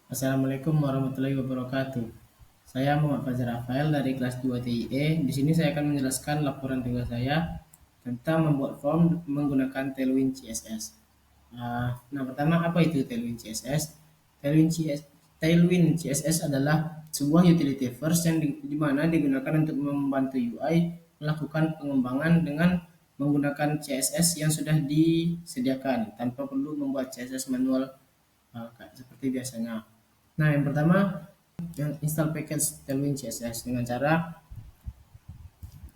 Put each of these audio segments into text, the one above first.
Assalamualaikum warahmatullahi wabarakatuh. Saya Muhammad Fajar Rafael dari kelas 2 TIE. Di sini saya akan menjelaskan laporan tugas saya tentang membuat form menggunakan Tailwind CSS. Nah, pertama apa itu Tailwind CSS? Tailwind CSS, Tailwind CSS adalah sebuah utility first yang di mana digunakan untuk membantu UI melakukan pengembangan dengan menggunakan CSS yang sudah disediakan tanpa perlu membuat CSS manual seperti biasanya. Nah, yang pertama yang install package Tailwind CSS dengan cara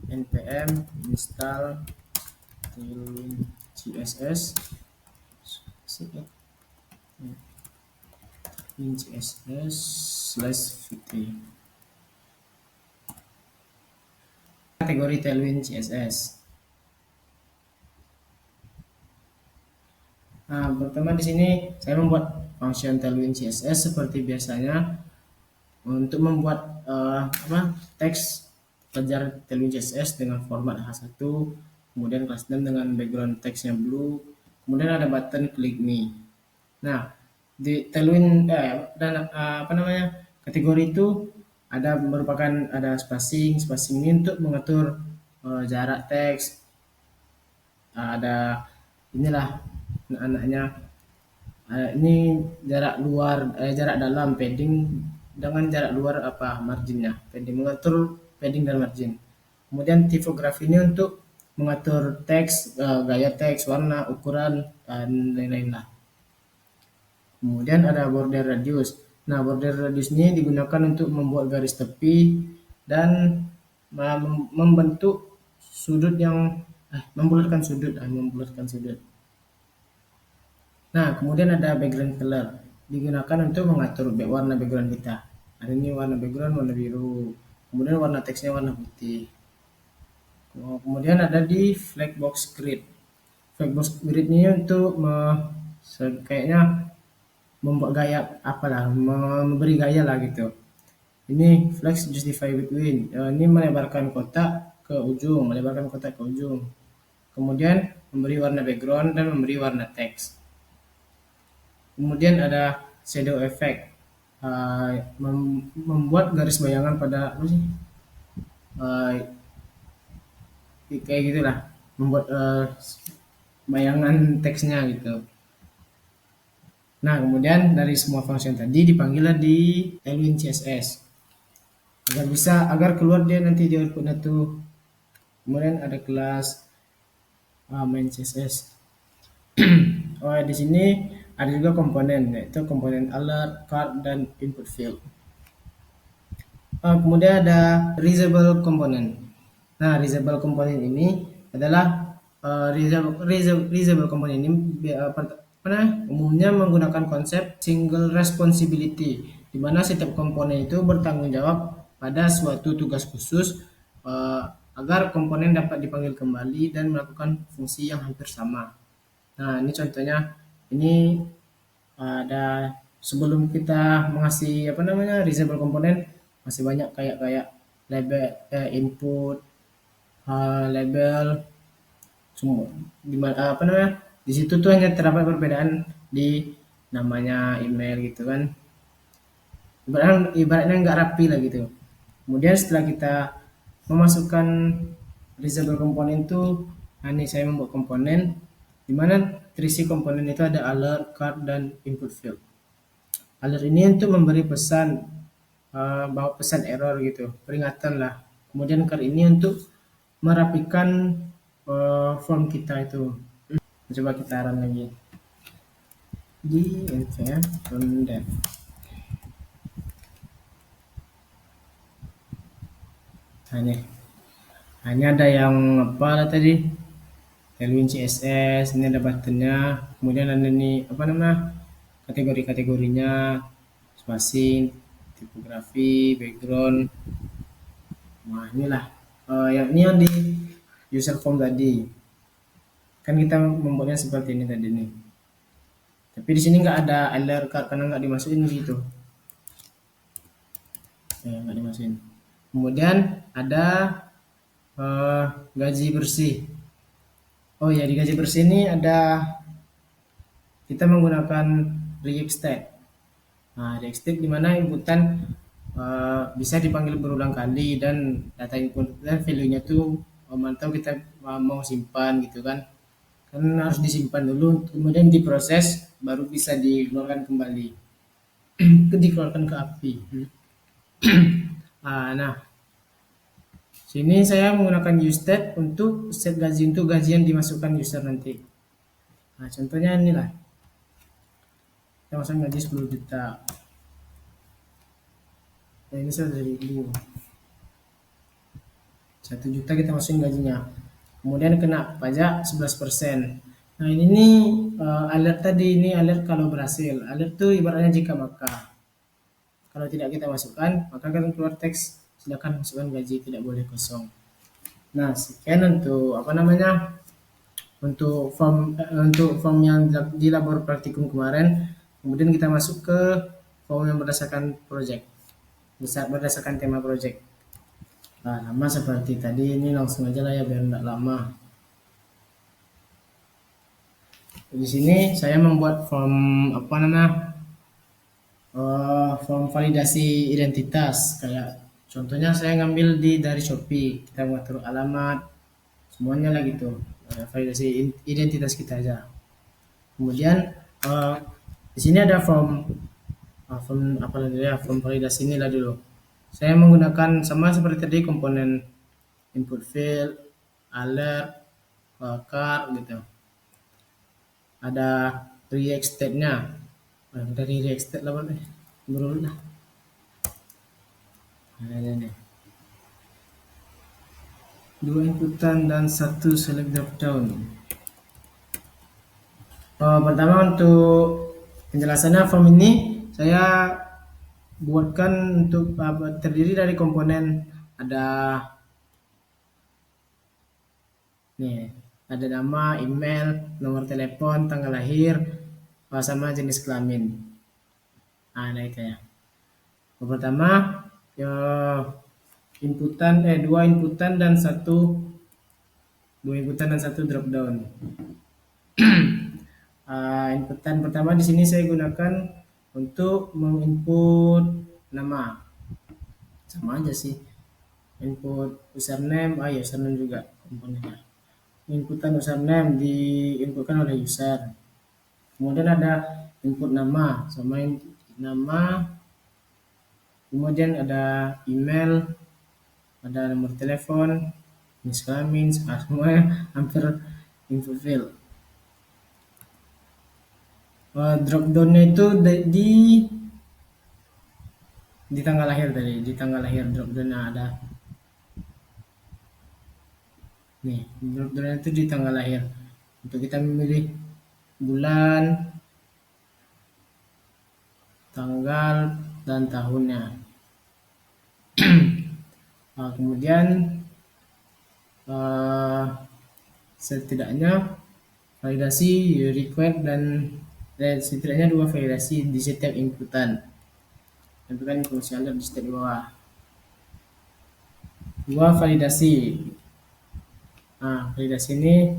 npm install Tailwind CSS CSS /vt kategori Tailwind CSS. Nah, pertama di sini saya membuat function Tailwind CSS seperti biasanya untuk membuat teks pelajar Tailwind CSS dengan format H1, kemudian class name dengan background teksnya blue, kemudian ada button click me. Nah, di Tailwind dan kategori itu ada spacing ini untuk mengatur jarak teks. Ada inilah anaknya ini jarak dalam padding dengan jarak luar marginnya, padding mengatur padding dan margin. Kemudian tipografi ini untuk mengatur teks, gaya teks, warna, ukuran, dan lain-lain lah. Kemudian ada border radius. Nah, border radius ini digunakan untuk membuat garis tepi dan membentuk sudut yang membulatkan sudut. Nah, kemudian ada background color. Digunakan untuk mengatur warna background kita. Hari ini warna background warna biru. Kemudian warna teksnya warna putih. Kemudian ada di flagbox grid. Flagbox grid ini untuk kayaknya membuat gaya memberi gaya lah gitu. Ini flex justify between. Ini melebarkan kotak ke ujung. Kemudian memberi warna background dan memberi warna teks. Kemudian ada shadow effect, membuat garis bayangan pada kayak gitulah, membuat bayangan teksnya gitu. Nah, kemudian dari semua function tadi dipanggillah di Tailwind CSS agar keluar dia nanti di outputnya tuh. Kemudian ada kelas main CSS. Di sini ada juga komponen, yaitu komponen alert, card, dan input field. Kemudian ada reusable component. Nah, reusable component ini adalah reusable component ini umumnya menggunakan konsep single responsibility, di mana setiap komponen itu bertanggung jawab pada suatu tugas khusus agar komponen dapat dipanggil kembali dan melakukan fungsi yang hampir sama. Nah, ini contohnya. Ini ada sebelum kita mengasih reusable komponen masih banyak kayak label, input, label, semua di situ tuh hanya terdapat perbedaan di namanya email gitu kan, ibaratnya nggak rapi lah gitu. Kemudian setelah kita memasukkan reusable komponen itu, ini saya membuat komponen di mana terisi komponen itu ada alert, card, dan input field. Alert ini untuk memberi pesan, bawa pesan error gitu, peringatan lah. Kemudian card ini untuk merapikan form kita itu. Coba kita run lagi di npm rundev. Ini ada yang apa lah tadi, Tailwind CSS, ini ada buttonnya, kemudian ada nih kategori-kategorinya, spacing, tipografi, background. Nah, inilah yang di user form tadi. Kan kita membuatnya seperti ini tadi nih. Tapi di sini nggak ada alert card karena nggak dimasukin gitu. Nggak dimasukin. Kemudian ada gaji bersih. Oh ya, di gaji bersih ini ada kita menggunakan React State. Nah, di extend di mana inputan bisa dipanggil berulang kali dan data input dan value-nya tuh mantau kita mau simpan gitu kan. Kan harus disimpan dulu, kemudian diproses, baru bisa dikeluarkan kembali, dikeluarkan ke API. Nah, sini saya menggunakan useState untuk set gaji untuk gaji yang dimasukkan user nanti. Nah, contohnya inilah, kita masukkan gaji 10 juta. Nah, ini 100.000. 1 juta kita masukin gajinya. Kemudian kena pajak 11%. Nah, ini nih alert tadi, ini alert kalau berhasil. Alert tuh ibaratnya jika maka. Kalau tidak kita masukkan, maka akan keluar teks silakan masukkan gaji, tidak boleh kosong. Nah, sekian untuk apa namanya? Untuk form yang di labor praktikum kemarin. Kemudian kita masuk ke form yang berdasarkan project. Berdasarkan tema project. Nah, nama seperti tadi, ini langsung aja lah ya biar tidak lama. Di sini saya membuat form apa namanya? Form validasi identitas, kayak contohnya saya ngambil dari Shopee, kita mengatur alamat semuanya lah gitu. Validasi identitas kita aja. Kemudian di sini ada form apa lagi ya, form validasi ini lah dulu. Saya menggunakan sama seperti tadi komponen input field, alert, card gitu. Ada react state-nya. Dari react state lah dulu lah. Ada nih. 2 inputan dan 1 select drop down. Pertama untuk penjelasannya, form ini saya buatkan untuk terdiri dari komponen, ada nih, ada nama, email, nomor telepon, tanggal lahir, sama jenis kelamin. Nah itu ya. Yang pertama ya, dua inputan dan satu drop down. Inputan pertama di sini saya gunakan untuk menginput nama, sama aja sih, input username, username juga komponennya. Inputan username diinputkan oleh user. Kemudian ada input nama, sama nama. Kemudian ada email, ada nomor telepon, jenis kelamin, semua hampir input field. Drop down-nya itu di tanggal lahir tadi, di tanggal lahir drop down-nya ada. Nih, drop down itu di tanggal lahir. Untuk kita memilih bulan, tanggal, dan tahunnya. Kemudian setidaknya validasi required dan setidaknya 2 validasi di setiap inputan. Itu kan fungsi alert di step bawah. 2 validasi. Validasi ini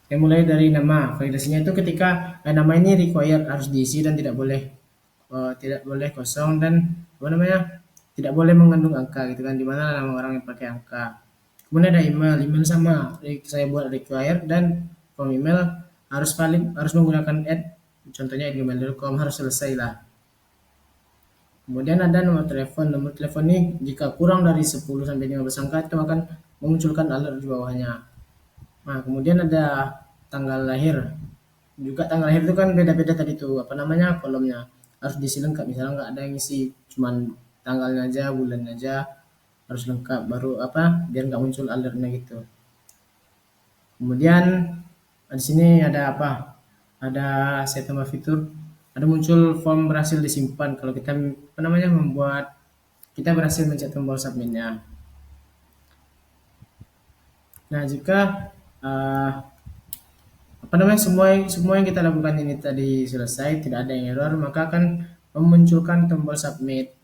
saya mulai dari nama. Validasinya itu ketika nama ini required, harus diisi dan tidak boleh kosong, dan apa namanya, tidak boleh mengandung angka gitu kan, dimana nama orang yang pakai angka. Kemudian ada email sama, saya buat required, dan form email harus valid, harus menggunakan add, contohnya gmail.com, harus selesai lah. Kemudian ada nomor telepon. Nomor telepon ini jika kurang dari 10 sampai 15 angka itu akan memunculkan alert di bawahnya. Nah, kemudian ada tanggal lahir. Juga tanggal lahir itu kan beda-beda tadi tuh, apa namanya, kolomnya. Harus diisi lengkap, misalnya nggak ada yang isi cuman tanggalnya aja, bulannya aja, harus lengkap, baru biar nggak muncul alertnya gitu. Kemudian di sini ada ada saya tambah fitur, ada muncul form berhasil disimpan kalau kita kita berhasil mencet tombol submitnya. Nah, jika semua yang kita lakukan ini tadi selesai, tidak ada yang error, maka akan memunculkan tombol submit.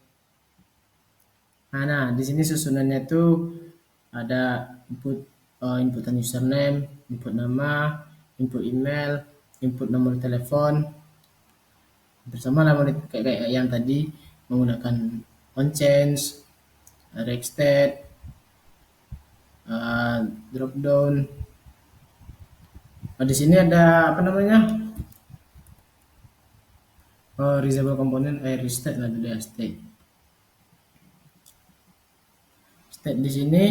Nah, di sini susunannya itu ada inputan username, input nama, input email, input nomor telepon, Bersama lah kayak yang tadi menggunakan OnChange, Rexted, Dropdown. Di sini ada apa namanya? Reusable component, restate lah dulu ya, state. State di sini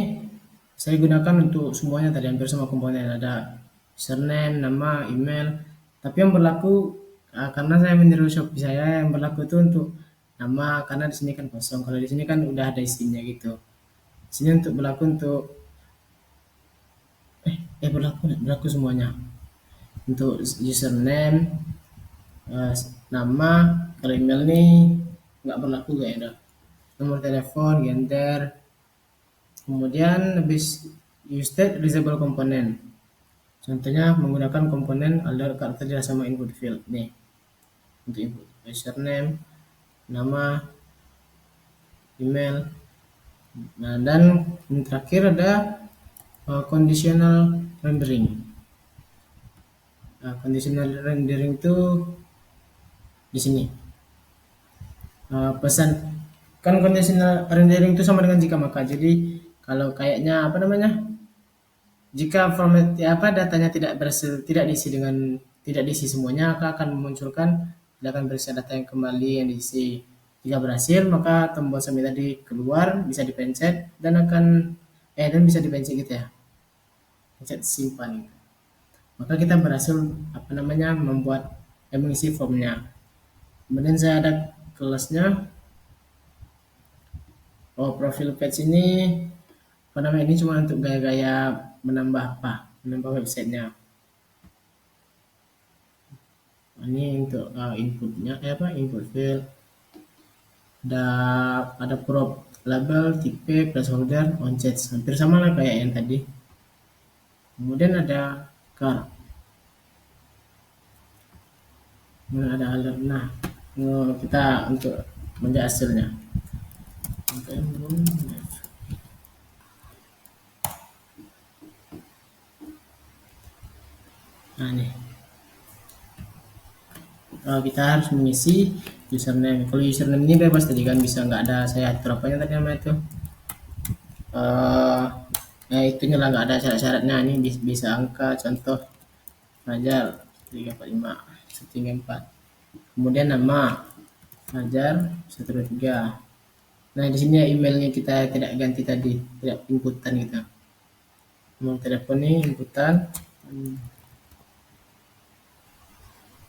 saya gunakan untuk semuanya tadi, hampir semua komponen. Ada username, nama, email. Tapi yang berlaku karena saya meniru Shopee saya, yang berlaku itu untuk nama, karena di sini kan kosong. Kalau di sini kan udah ada isinya gitu. Di sini untuk berlaku untuk berlaku semuanya. Untuk username, eh, nama, kalau email nih nggak berlaku kayaknya. Nomor telepon, gender. Kemudian habis use reusable component. Contohnya menggunakan komponen alert karakter sama input field nih. Untuk input username, nama, email. Nah, dan yang terakhir ada conditional rendering. Nah, conditional rendering itu di sini. Pesan kan conditional rendering itu sama dengan jika maka. Jadi kalau kayaknya apa namanya? Jika format datanya tidak diisi semuanya, maka akan memunculkan tidak akan berisi data yang kembali yang diisi. Jika berhasil, maka tombol submit tadi keluar, bisa dipencet dan bisa dipencet gitu ya. Pencet simpan. Maka kita berhasil mengisi formnya. Kemudian saya ada kelasnya. Profil page ini ini cuma untuk gaya-gaya menambah websitenya. Ini untuk inputnya input field, ada prop label, tipe, placeholder, onChange, hampir sama lah kayak yang tadi. Kemudian ada car, kemudian ada alert. Nah, kita untuk melihat hasilnya. Nah, nih kita harus mengisi username. Kalau username ini bebas tadi kan, bisa nggak ada saya atur apanya tadi namanya itu. Itu nyala nggak ada syarat-syaratnya. Ini bisa angka, contoh Fajar 345 134. Kemudian nama Fajar 123. Nah, di sini emailnya kita tidak ganti tadi, tidak inputan kita. Nomor telepon ini inputan.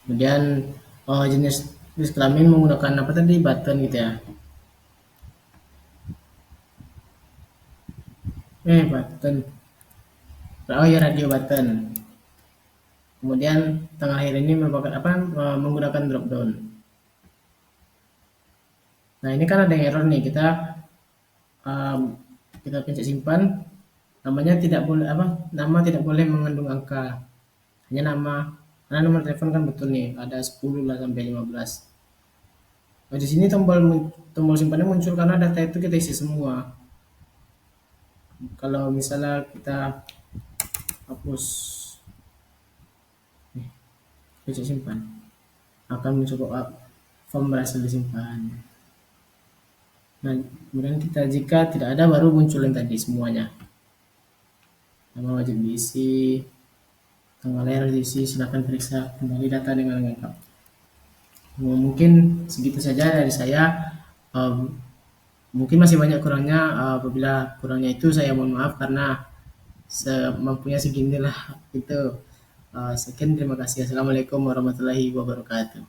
Kemudian jenis kelamin menggunakan apa tadi, button gitu ya. Button. Radio button. Kemudian tanggal lahir ini merupakan menggunakan drop down. Nah, ini kan ada yang error nih, kita pencet simpan. Namanya nama tidak boleh mengandung angka. Hanya nama. Karena nomor telepon kan betul nih, ada 10 lah sampai 15. Di sini tombol simpannya muncul karena data itu kita isi semua. Kalau misalnya kita hapus, pencet simpan, akan muncul form berhasil disimpan. Nah, kemudian jika tidak ada, baru muncul yang tadi semuanya. Nama wajib diisi, tanggal lahir diisi, silakan periksa kembali data dengan lengkap. Mungkin segitu saja dari saya. Mungkin masih banyak kurangnya. Apabila kurangnya itu saya mohon maaf, karena semampunya seginilah itu. Sekian, terima kasih. Assalamualaikum warahmatullahi wabarakatuh.